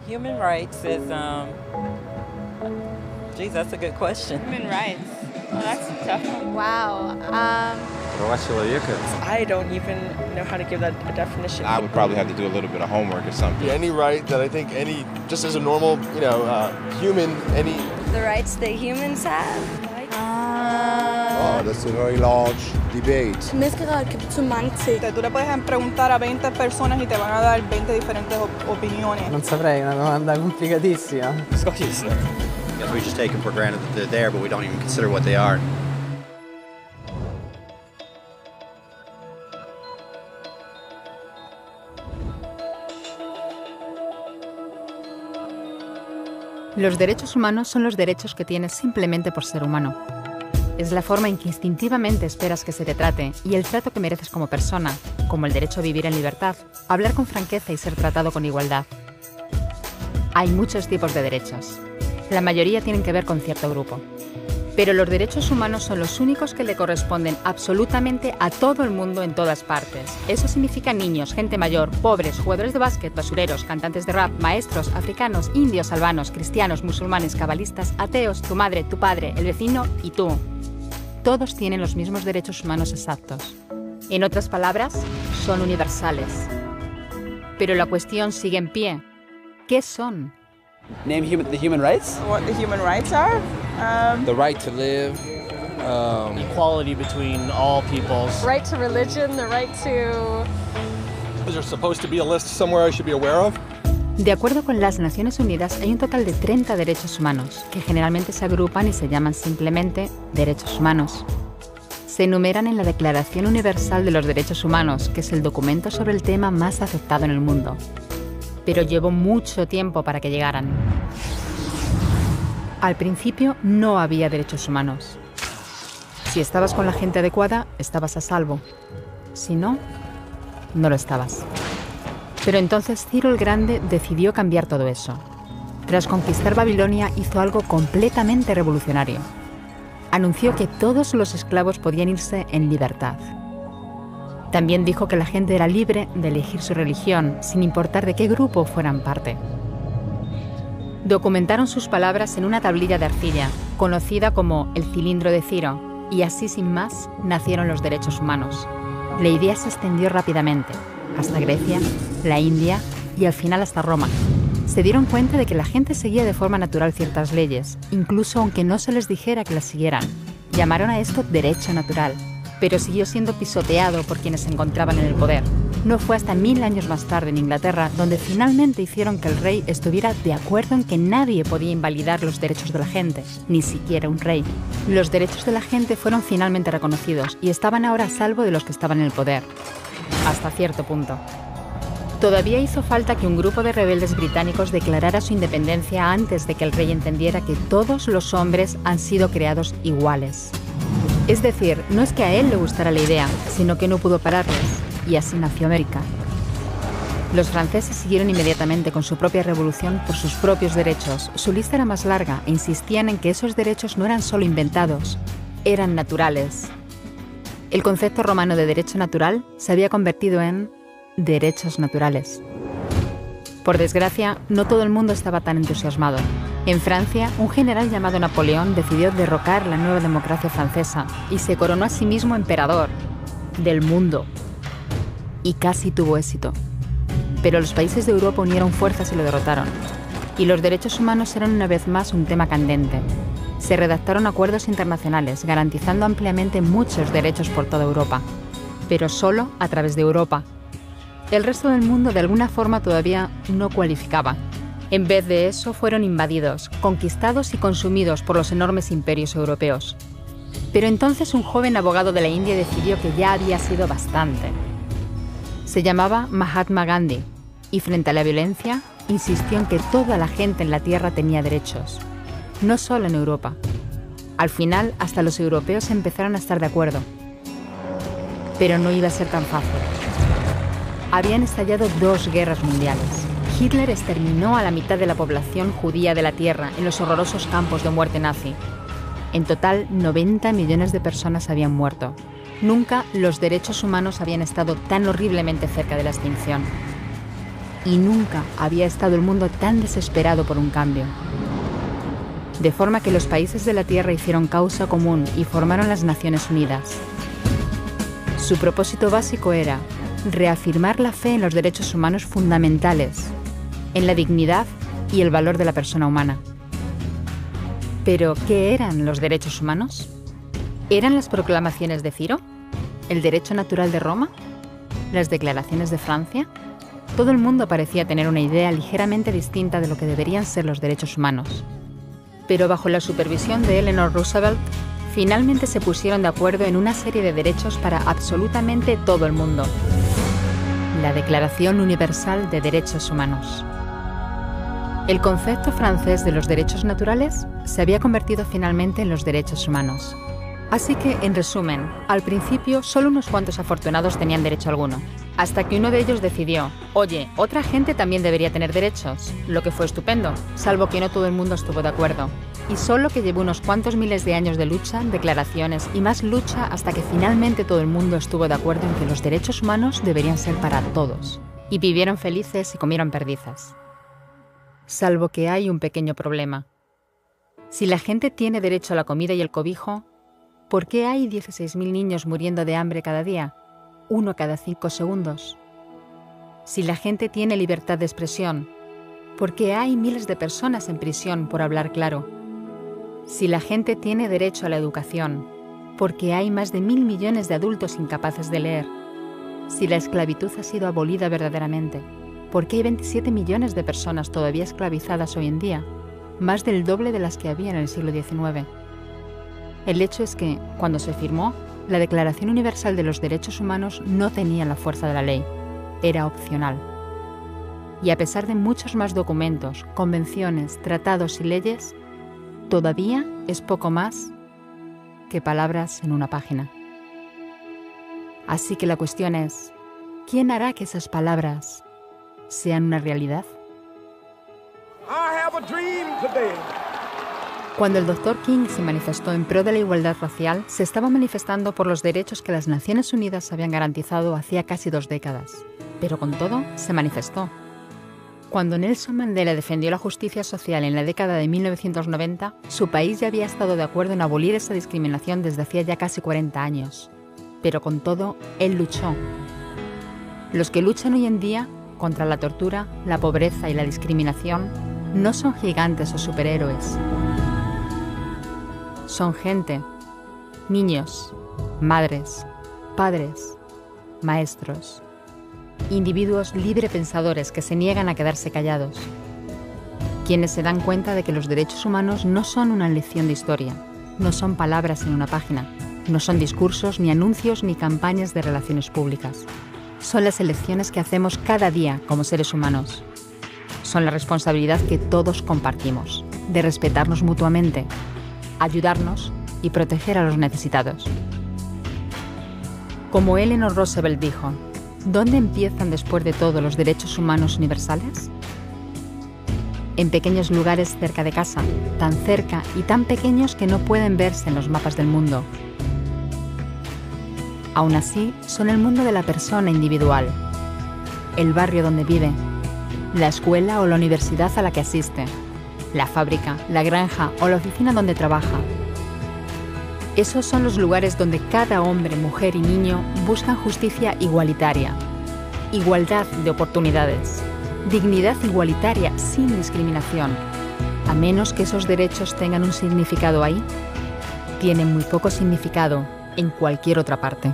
Human rights is, geez, that's a good question. Human rights. Well, that's a tough one. Wow. I don't even know how to give that a definition. I would probably have to do a little bit of homework or something. Any right that I think just as a normal, human, The rights that humans have. Oh, that's a very large debate. Menneskerettigheder kan betyde mange ting. Tú le puedes preguntar a 20 personas y te van a dar 20 diferentes opiniones. Non saprei, una domanda complicatissima. Guess we just take them for granted that they're there, but we don't even consider what they are. Los derechos humanos son los derechos que tienes simplemente por ser humano. Es la forma en que instintivamente esperas que se te trate y el trato que mereces como persona, como el derecho a vivir en libertad, hablar con franqueza y ser tratado con igualdad. Hay muchos tipos de derechos. La mayoría tienen que ver con cierto grupo. Pero los derechos humanos son los únicos que le corresponden absolutamente a todo el mundo en todas partes. Eso significa niños, gente mayor, pobres, jugadores de básquet, basureros, cantantes de rap, maestros, africanos, indios, albanos, cristianos, musulmanes, cabalistas, ateos, tu madre, tu padre, el vecino y tú. Todos tienen los mismos derechos humanos exactos. En otras palabras, son universales. Pero la cuestión sigue en pie. ¿Qué son? Name the human rights? What the human rights are? the right to live, equality between all peoples. Right to religion, the right to... Is there supposed to be a list somewhere I should be aware of? De acuerdo con las Naciones Unidas, hay un total de 30 derechos humanos, que generalmente se agrupan y se llaman simplemente derechos humanos. Se enumeran en la Declaración Universal de los Derechos Humanos, que es el documento sobre el tema más aceptado en el mundo. Pero llevó mucho tiempo para que llegaran. Al principio no había derechos humanos. Si estabas con la gente adecuada, estabas a salvo. Si no, no lo estabas. Pero entonces Ciro el Grande decidió cambiar todo eso. Tras conquistar Babilonia, hizo algo completamente revolucionario. Anunció que todos los esclavos podían irse en libertad. También dijo que la gente era libre de elegir su religión, sin importar de qué grupo fueran parte. Documentaron sus palabras en una tablilla de arcilla, conocida como el cilindro de Ciro, y así sin más nacieron los derechos humanos. La idea se extendió rápidamente, hasta Grecia, la India y al final hasta Roma. Se dieron cuenta de que la gente seguía de forma natural ciertas leyes, incluso aunque no se les dijera que las siguieran. Llamaron a esto derecho natural, pero siguió siendo pisoteado por quienes se encontraban en el poder. No fue hasta 1000 años más tarde en Inglaterra donde finalmente hicieron que el rey estuviera de acuerdo en que nadie podía invalidar los derechos de la gente, ni siquiera un rey. Los derechos de la gente fueron finalmente reconocidos y estaban ahora a salvo de los que estaban en el poder. Hasta cierto punto. Todavía hizo falta que un grupo de rebeldes británicos declarara su independencia antes de que el rey entendiera que todos los hombres han sido creados iguales. Es decir, no es que a él le gustara la idea, sino que no pudo pararles, y así nació América. Los franceses siguieron inmediatamente con su propia revolución por sus propios derechos. Su lista era más larga e insistían en que esos derechos no eran solo inventados, eran naturales. El concepto romano de derecho natural se había convertido en derechos naturales. Por desgracia, no todo el mundo estaba tan entusiasmado. En Francia, un general llamado Napoleón decidió derrocar la nueva democracia francesa y se coronó a sí mismo emperador del mundo. Y casi tuvo éxito. Pero los países de Europa unieron fuerzas y lo derrotaron. Y los derechos humanos eran una vez más un tema candente. Se redactaron acuerdos internacionales garantizando ampliamente muchos derechos por toda Europa, pero solo a través de Europa. El resto del mundo de alguna forma todavía no cualificaba. En vez de eso fueron invadidos, conquistados y consumidos por los enormes imperios europeos. Pero entonces un joven abogado de la India decidió que ya había sido bastante. Se llamaba Mahatma Gandhi y frente a la violencia insistió en que toda la gente en la tierra tenía derechos. No solo en Europa. Al final, hasta los europeos empezaron a estar de acuerdo. Pero no iba a ser tan fácil. Habían estallado 2 guerras mundiales. Hitler exterminó a la mitad de la población judía de la Tierra en los horrorosos campos de muerte nazi. En total, 90 millones de personas habían muerto. Nunca los derechos humanos habían estado tan horriblemente cerca de la extinción. y nunca había estado el mundo tan desesperado por un cambio. De forma que los países de la Tierra hicieron causa común y formaron las Naciones Unidas. Su propósito básico era reafirmar la fe en los derechos humanos fundamentales, en la dignidad y el valor de la persona humana. ¿Pero qué eran los derechos humanos? ¿Eran las proclamaciones de Ciro? ¿El derecho natural de Roma? ¿Las declaraciones de Francia? Todo el mundo parecía tener una idea ligeramente distinta de lo que deberían ser los derechos humanos. Pero bajo la supervisión de Eleanor Roosevelt, finalmente se pusieron de acuerdo en una serie de derechos para absolutamente todo el mundo. La Declaración Universal de Derechos Humanos. El concepto francés de los derechos naturales se había convertido finalmente en los derechos humanos. Así que, en resumen, al principio solo unos cuantos afortunados tenían derecho alguno, hasta que uno de ellos decidió, oye, otra gente también debería tener derechos, lo que fue estupendo, salvo que no todo el mundo estuvo de acuerdo. Y solo que llevó unos cuantos miles de años de lucha, declaraciones y más lucha hasta que finalmente todo el mundo estuvo de acuerdo en que los derechos humanos deberían ser para todos. Y vivieron felices y comieron perdices. Salvo que hay un pequeño problema. Si la gente tiene derecho a la comida y el cobijo, ¿por qué hay 16.000 niños muriendo de hambre cada día? 1 cada 5 segundos. Si la gente tiene libertad de expresión, ¿por qué hay miles de personas en prisión por hablar claro? Si la gente tiene derecho a la educación, ¿por qué hay más de 1.000 millones de adultos incapaces de leer? Si la esclavitud ha sido abolida verdaderamente, ¿por qué hay 27 millones de personas todavía esclavizadas hoy en día? Más del doble de las que había en el siglo XIX. El hecho es que, cuando se firmó, la Declaración Universal de los Derechos Humanos no tenía la fuerza de la ley, era opcional. Y a pesar de muchos más documentos, convenciones, tratados y leyes, todavía es poco más que palabras en una página. Así que la cuestión es, ¿quién hará que esas palabras sean una realidad? Cuando el Dr. King se manifestó en pro de la igualdad racial, se estaba manifestando por los derechos que las Naciones Unidas habían garantizado hacía casi 2 décadas. Pero con todo, se manifestó. Cuando Nelson Mandela defendió la justicia social en la década de 1990, su país ya había estado de acuerdo en abolir esa discriminación desde hacía ya casi 40 años. Pero con todo, él luchó. Los que luchan hoy en día contra la tortura, la pobreza y la discriminación no son gigantes o superhéroes. Son gente, niños, madres, padres, maestros, individuos librepensadores que se niegan a quedarse callados, quienes se dan cuenta de que los derechos humanos no son una lección de historia, no son palabras en una página, no son discursos, ni anuncios, ni campañas de relaciones públicas. Son las elecciones que hacemos cada día como seres humanos. Son la responsabilidad que todos compartimos, de respetarnos mutuamente, ayudarnos y proteger a los necesitados. Como Eleanor Roosevelt dijo, ¿dónde empiezan después de todo los derechos humanos universales? En pequeños lugares cerca de casa, tan cerca y tan pequeños que no pueden verse en los mapas del mundo. Aún así, son el mundo de la persona individual, el barrio donde vive, la escuela o la universidad a la que asiste, la fábrica, la granja o la oficina donde trabaja. Esos son los lugares donde cada hombre, mujer y niño buscan justicia igualitaria, igualdad de oportunidades, dignidad igualitaria sin discriminación. A menos que esos derechos tengan un significado ahí, tienen muy poco significado en cualquier otra parte.